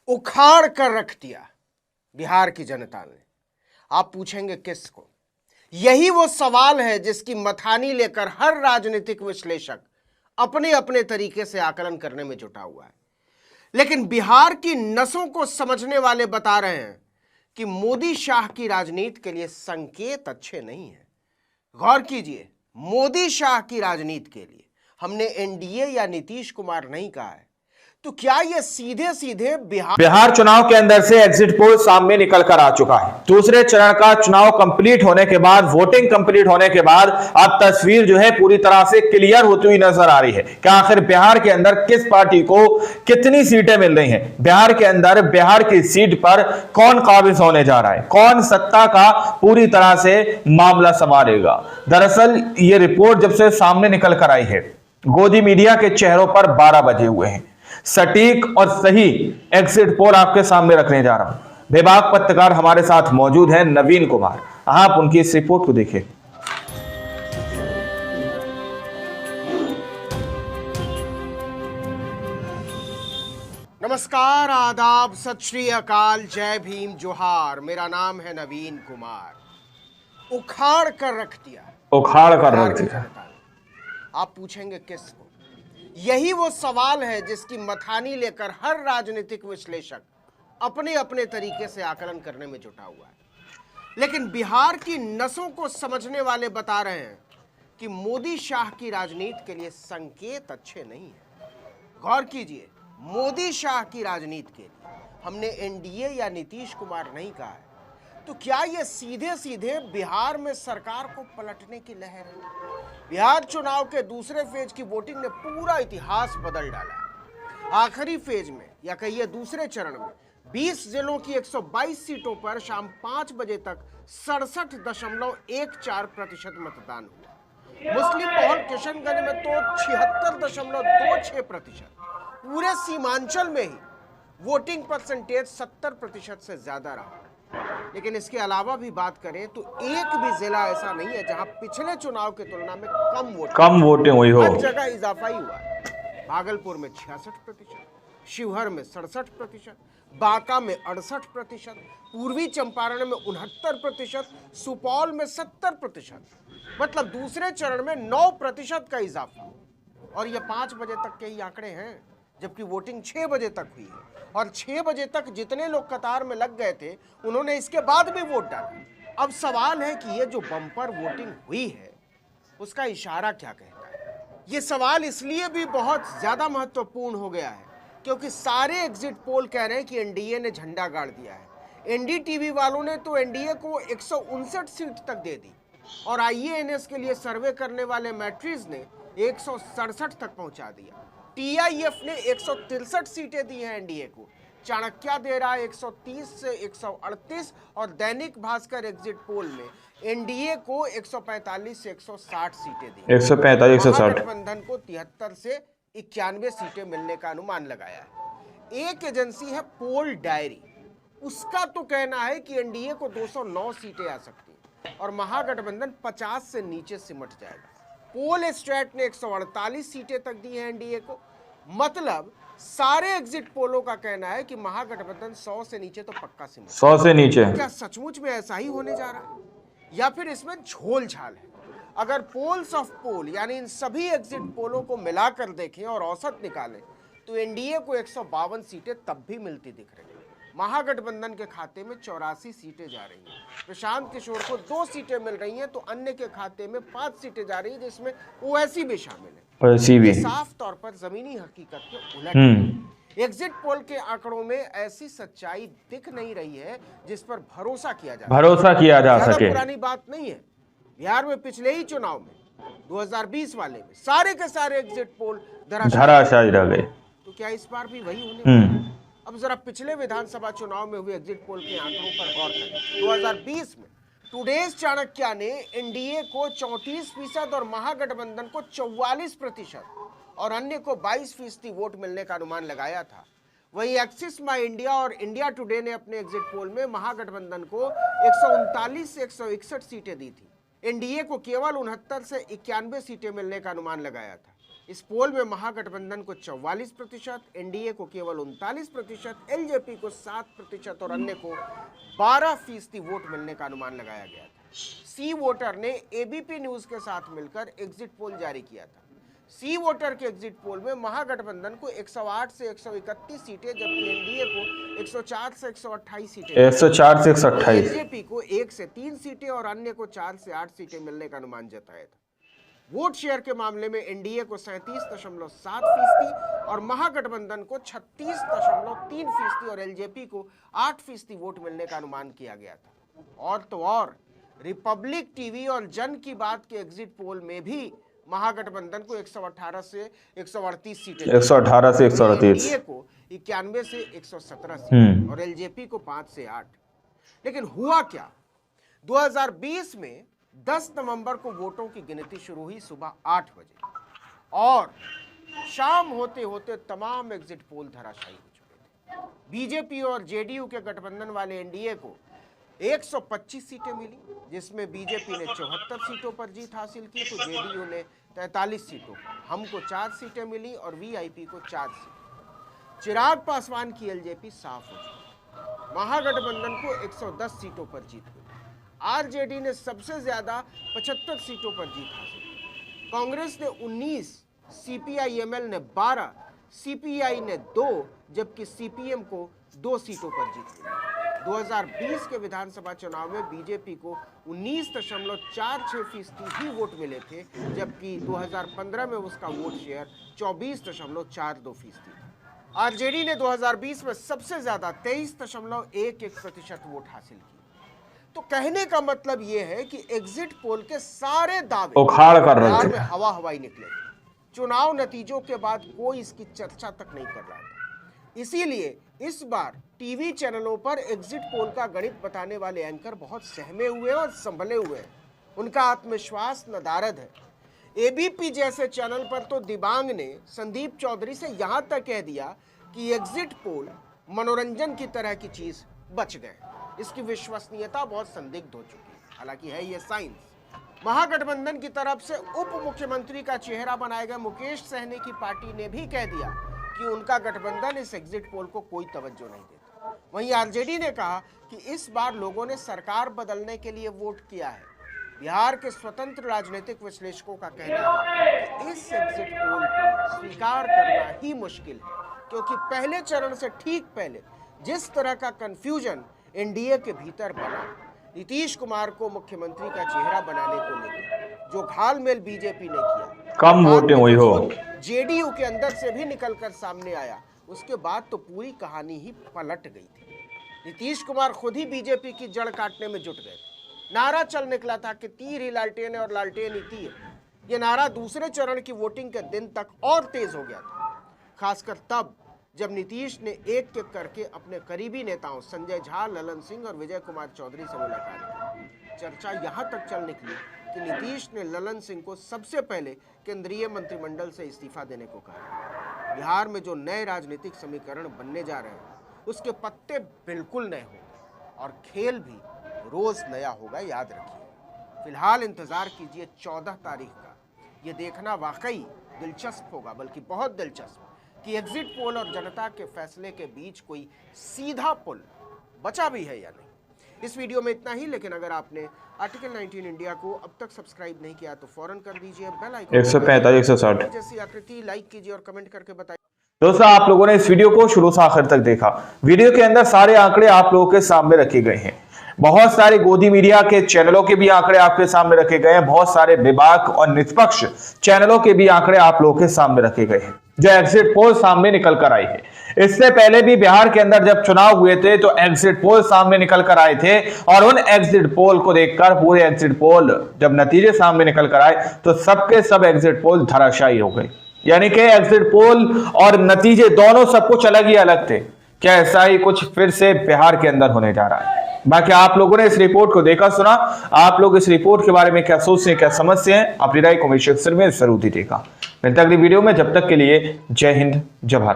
उखाड़ कर रख दिया बिहार की जनता ने। आप पूछेंगे किसको? यही वो सवाल है जिसकी मथानी लेकर हर राजनीतिक विश्लेषक अपने अपने तरीके से आकलन करने में जुटा हुआ है। लेकिन बिहार की नसों को समझने वाले बता रहे हैं कि मोदी शाह की राजनीति के लिए संकेत अच्छे नहीं है। गौर कीजिए, मोदी शाह की राजनीति के लिए हमने एनडीए या नीतीश कुमार नहीं कहा है, तो क्या यह सीधे सीधे बिहार चुनाव के अंदर से एग्जिट पोल सामने निकल कर आ चुका है। दूसरे चरण का चुनाव कंप्लीट होने के बाद, वोटिंग कंप्लीट होने के बाद अब तस्वीर जो है पूरी तरह से क्लियर होती हुई नजर आ रही है कि आखिर बिहार के अंदर किस पार्टी को कितनी सीटें मिल रही हैं। बिहार के अंदर बिहार की सीट पर कौन काबिज होने जा रहा है, कौन सत्ता का पूरी तरह से मामला संभालेगा। दरअसल ये रिपोर्ट जब से सामने निकल कर आई है, गोदी मीडिया के चेहरों पर 12 बजे हुए हैं। सटीक और सही एग्जिट पोल आपके सामने रखने जा रहा हूं। बेबाक पत्रकार हमारे साथ मौजूद हैं, नवीन कुमार। आप उनकी इस रिपोर्ट को देखिए। नमस्कार, आदाब, सत श्री अकाल, जय भीम, जोहार। मेरा नाम है नवीन कुमार। उखाड़ कर रख दिया, उखाड़ कर रख दिया। आप पूछेंगे किसको? यही वो सवाल है जिसकी मथानी लेकर हर राजनीतिक विश्लेषक अपने अपने तरीके से आकलन करने में जुटा हुआ है। लेकिन बिहार की नसों को समझने वाले बता रहे हैं कि मोदी शाह की राजनीति के लिए संकेत अच्छे नहीं है। गौर कीजिए, मोदी शाह की राजनीति के लिए हमने एनडीए या नीतीश कुमार नहीं कहा है, तो क्या यह सीधे सीधे बिहार में सरकार को पलटने की लहर है? बिहार चुनाव के दूसरे फेज की वोटिंग ने पूरा इतिहास बदल डाला है। आखिरी फेज में या कहिए दूसरे चरण में 20 जिलों की 122 सीटों पर शाम 5 बजे तक 67.14% मतदान हुआ। मुस्लिम बहुल किशनगंज में तो 76.26%। पूरे सीमांचल में ही वोटिंग परसेंटेज 70% से ज्यादा रहा। लेकिन इसके अलावा भी बात करें तो एक भी जिला ऐसा नहीं है जहां पिछले चुनाव की तुलना में कम वोटिंग हुई हो। हर जगह इजाफा ही हुआ। भागलपुर में 66%, शिवहर में 67%, बांका में 68%, पूर्वी चंपारण में 69%, सुपौल में 70%। मतलब दूसरे चरण में 9% का इजाफा। और ये 5 बजे तक के ही आंकड़े हैं, जबकि वोटिंग 6 बजे तक हुई है। और 6 बजे तक जितने लोग कतार में लग गए थे, उन्होंने इसके बाद भी वोट डाला। अब सवाल है कि ये जो बम्पर वोटिंग हुई है, उसका इशारा क्या कहता है? ये सवाल इसलिए भी बहुत ज्यादा महत्वपूर्ण हो गया है क्योंकि सारे एग्जिट पोल कह रहे हैं कि एनडीए ने झंडा गाड़ दिया है। एनडीटीवी वालों ने तो एनडीए को 159 सीट तक दे दी और आईएएनएस के लिए सर्वे करने वाले मैट्रिक्स ने 167 तक पहुंचा दिया। टीआईएफ ने 163 सीटें दी हैं एनडीए को। चाणक्य दे रहा है 130 से 138 और दैनिक भास्कर एग्जिट पोल में एनडीए को 145 से 160 सीटें दी। 145 160। गठबंधन को 73 से 91 सीटें मिलने का अनुमान लगाया है। एक एजेंसी है पोल डायरी, उसका तो कहना है कि एनडीए को 209 सीटें आ सकती हैं और महागठबंधन 50 से नीचे सिमट जाएगा। पोल स्ट्रेट ने 148 सीटें तक दी हैं एनडीए को। मतलब सारे एग्जिट पोलों का कहना है कि महागठबंधन 100 से नीचे तो पक्का सिमट। 100 से नीचे। क्या सचमुच में ऐसा ही होने जा रहा है या फिर इसमें झोल झाल है? अगर पोल्स ऑफ पोल यानी इन सभी एग्जिट पोलों को मिलाकर देखें और औसत निकालें तो एनडीए को 152 सीटें तब भी मिलती दिख रही है। महागठबंधन के खाते में 84 सीटें जा रही हैं। प्रशांत किशोर को 2 सीटें मिल रही हैं तो अन्य के खाते में 5 सीटें जा रही हैं, जिसमें ओवैसी भी शामिल है। साफ तौर पर जमीनी हकीकत के उलट एग्जिट पोल के आंकड़ों में ऐसी सच्चाई दिख नहीं रही है जिस पर भरोसा किया जा सके। पुरानी बात नहीं है। बिहार में पिछले ही चुनाव में 2020 वाले में सारे के सारे एग्जिट पोल धराशायी रह गए, तो क्या इस बार भी वही होने वाला है? अब जरा पिछले विधानसभा चुनाव में हुए एग्जिट पोल के आंकड़ों पर गौर करें। 2020 में टुडेज चाणक्य ने एनडीए को 34% और महागठबंधन को 44% और अन्य को 22% वोट मिलने का अनुमान लगाया था। वहीं एक्सिस माई इंडिया और इंडिया टुडे ने अपने एग्जिट पोल में महागठबंधन को 139 से 161 सीटें दी थी। एनडीए को केवल 69 से 91 सीटें मिलने का अनुमान लगाया था। इस पोल में महागठबंधन को 44%, एनडीए को केवल 39%, एलजेपी को 7% और अन्य को 12% वोट मिलने का अनुमान लगाया गया था। सी वोटर ने एबीपी न्यूज के साथ मिलकर एग्जिट पोल जारी किया था। सी वोटर के एग्जिट पोल में महागठबंधन को 108 से 131 सीटें, जबकि एनडीए को 104 से 128 सीटें, 104 से 128, एलजेपी को 1 से 3 सीटें और अन्य को 4 से 8 सीटें मिलने का अनुमान जताया था। वोट शेयर के मामले में एनडीए को 37.7% और महागठबंधन को 36.3% और एलजेपी को 8% वोट मिलने का अनुमान किया गया था। और तो और रिपब्लिक टीवी और जन की बात के एग्जिट पोल में भी महागठबंधन को 118 से 138 सीटें, 118 से 138, एनडीए को 91 से 117 सीटें और एलजेपी को 5 से 8। लेकिन हुआ क्या? 2020 में 10 नवंबर को वोटों की गिनती शुरू हुई सुबह 8 बजे और शाम होते होते तमाम एग्जिट पोल धराशायी हो चुके थे। बीजेपी और जेडीयू के गठबंधन वाले एनडीए को 125 सीटें मिली, जिसमें बीजेपी ने 74 सीटों पर जीत हासिल की तो जेडीयू ने 43 सीटों पर, हमको 4 सीटें मिली और वीआईपी को 4 सीटें। चिराग पासवान की एलजेपी साफ हो चुकी। महागठबंधन को 110 सीटों पर जीत हुई। आरजेडी ने सबसे ज्यादा 75 सीटों पर जीत हासिल की। कांग्रेस ने 19, सीपीआईएमएल ने 12, सीपीआई ने 2, जबकि सीपीएम को 2 सीटों पर जीत मिली। 2020 के विधानसभा चुनाव में बीजेपी को 19.46% ही वोट मिले थे, जबकि 2015 में उसका वोट शेयर 24.42% था। आरजेडी ने 2020 में सबसे ज्यादा 23.11% वोट हासिल की। तो कहने का मतलब यह है कि एग्जिट पोल के सारे दावे उखाड़ कर रहे थे, हवा हवाई निकले। चुनाव नतीजों के बाद कोई इसकी चर्चा तक नहीं कर रहा था। इसीलिए इस बार टीवी चैनलों पर एग्जिट पोल का गणित बताने वाले एंकर बहुत सहमे हुए और संभले हुए हैं। उनका आत्मविश्वास नदारद है। एबीपी जैसे चैनल पर तो दिबांग ने संदीप चौधरी से यहां तक कह दिया कि एग्जिट पोल मनोरंजन की तरह की चीज बच गए। इसकी विश्वसनीयता बहुत संदिग्ध हो चुकी है। हालांकि है ये साइंस। महागठबंधन की तरफ से उप मुख्यमंत्री का चेहरा बनाए गए मुकेश सहनी की पार्टी ने भी कह दिया कि उनका गठबंधन इस एग्जिट पोल को कोई तवज्जो नहीं देता। वहीं आरजेडी ने कहा कि इस बार लोगों ने सरकार बदलने के लिए वोट किया है। बिहार के स्वतंत्र राजनीतिक विश्लेषकों का कहना है कि इस एग्जिट पोल को स्वीकार करना ही मुश्किल है, क्योंकि पहले चरण से ठीक पहले जिस तरह का कंफ्यूजन एनडीए के भीतर बना, नीतीश कुमार को मुख्यमंत्री का चेहरा बनाने को लेकर जो घालमेल बीजेपी ने किया, कम वोटिंग हुई हो, जेडीयू के अंदर से भी निकलकर सामने आया, उसके बाद तो पूरी कहानी ही पलट गई थी। नीतीश कुमार खुद ही बीजेपी की जड़ काटने में जुट गए। नारा चल निकला था कि तीर ही लालटेन है और लालटेन ही तीर। ये नारा दूसरे चरण की वोटिंग के दिन तक और तेज हो गया था, खासकर तब जब नीतीश ने एक एक करके अपने करीबी नेताओं संजय झा, ललन सिंह और विजय कुमार चौधरी से मुलाकात की। चर्चा यहां तक चल निकली कि नीतीश ने ललन सिंह को सबसे पहले केंद्रीय मंत्रिमंडल से इस्तीफा देने को कहा। बिहार में जो नए राजनीतिक समीकरण बनने जा रहे हैं उसके पत्ते बिल्कुल नए होंगे और खेल भी रोज नया होगा, याद रखिए। फिलहाल इंतजार कीजिए 14 तारीख का। ये देखना वाकई दिलचस्प होगा, बल्कि बहुत दिलचस्प, कि एग्जिट पोल और जनता के फैसले के बीच कोई सीधा पुल बचा भी है या नहीं। इस वीडियो में इतना ही, लेकिन अगर आपने आर्टिकल 19 इंडिया को अब तक सब्सक्राइब नहीं किया तो फौरन कर दीजिए। बेल आइकन 145 160 जैसी आकृति लाइक कीजिए और कमेंट करके बताइए। दोस्तों, आप लोगों ने इस वीडियो को शुरू से आखिर तक देखा। वीडियो के अंदर सारे आंकड़े आप लोगों के सामने रखे गए हैं। बहुत सारे गोदी मीडिया के चैनलों के भी आंकड़े आपके सामने रखे गए हैं। बहुत सारे बेबाक और निष्पक्ष चैनलों के भी आंकड़े आप लोगों के सामने रखे गए हैं, जो एग्जिट पोल सामने निकल कर आई है। इससे पहले भी बिहार के अंदर जब चुनाव हुए थे तो एग्जिट पोल सामने निकल कर आए थे, और उन एग्जिट पोल को देखकर पूरे एग्जिट पोल जब नतीजे सामने निकल कर आए तो सबके सब एग्जिट पोल धराशायी हो गए। यानी कि एग्जिट पोल और नतीजे दोनों सब कुछ अलग ही अलग थे। क्या ऐसा ही कुछ फिर से बिहार के अंदर होने जा रहा है? बाकी आप लोगों ने इस रिपोर्ट को देखा सुना, आप लोग इस रिपोर्ट के बारे में क्या सोचते हैं, क्या समझते हैं, अपनी राय कमेंट सेक्शन में जरूर दीजिएगा। मिलते हैं अगली वीडियो में, जब तक के लिए जय हिंद, जय भारत।